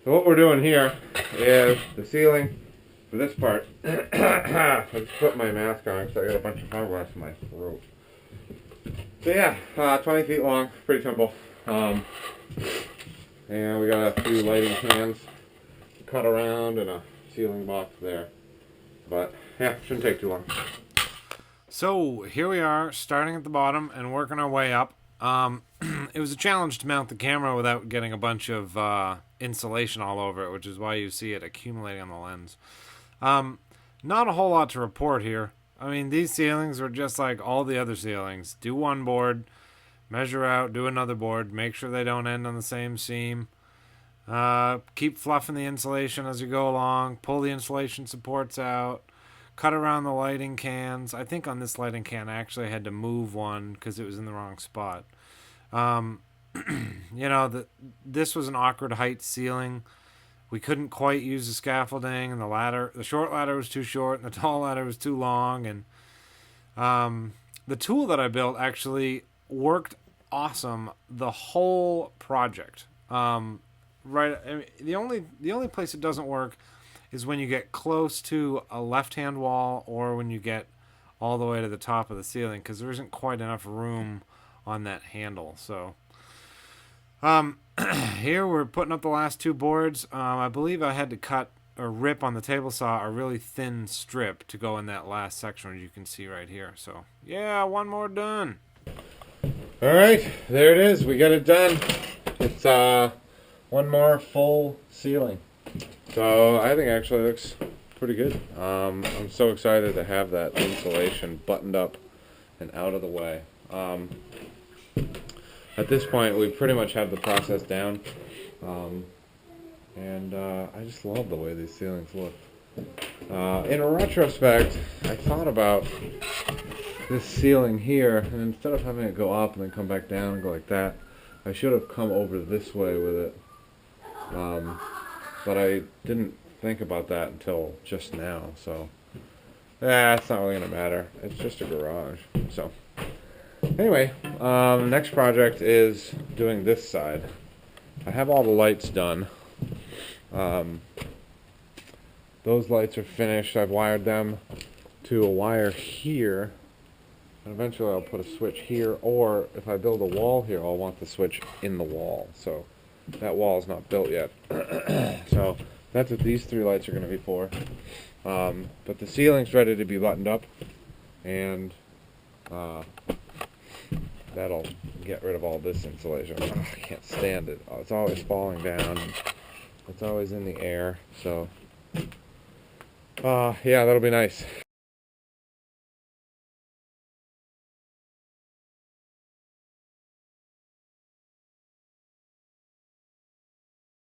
So what we're doing here is the ceiling for this part. I just put my mask on because I got a bunch of fiberglass in my throat. So yeah, 20 feet long, pretty simple. And we got a few lighting cans cut around and a ceiling box there. But yeah, shouldn't take too long. So here we are, starting at the bottom and working our way up. It was a challenge to mount the camera without getting a bunch of insulation all over it, which is why you see it accumulating on the lens. Not a whole lot to report here. I mean, these ceilings are just like all the other ceilings. Do one board, measure out, do another board, make sure they don't end on the same seam. Keep fluffing the insulation as you go along, pull the insulation supports out, cut around the lighting cans. I think on this lighting can I actually had to move one because it was in the wrong spot. This was an awkward height ceiling. We couldn't quite use the scaffolding, and the short ladder was too short, and the tall ladder was too long, and the tool that I built actually worked awesome the whole project. Right, I mean, the only place it doesn't work is when you get close to a left-hand wall or when you get all the way to the top of the ceiling, because there isn't quite enough room on that handle. So here we're putting up the last two boards. I believe I had to cut or rip on the table saw a really thin strip to go in that last section, as you can see right here. So yeah, one more done. All right, there it is. We got it done. It's one more full ceiling. So I think it actually looks pretty good. I'm so excited to have that insulation buttoned up and out of the way. At this point, we pretty much have the process down. I just love the way these ceilings look. In retrospect, I thought about this ceiling here, and instead of having it go up and then come back down and go like that, I should have come over this way with it. But I didn't think about that until just now, so it's not really going to matter. It's just a garage. So anyway, next project is doing this side. I have all the lights done. Those lights are finished. I've wired them to a wire here. And eventually I'll put a switch here, or if I build a wall here, I'll want the switch in the wall. So that wall is not built yet. So that's what these three lights are going to be for. But the ceiling's ready to be buttoned up, and that'll get rid of all this insulation. I can't stand it. It's always falling down. It's always in the air. So yeah, that'll be nice.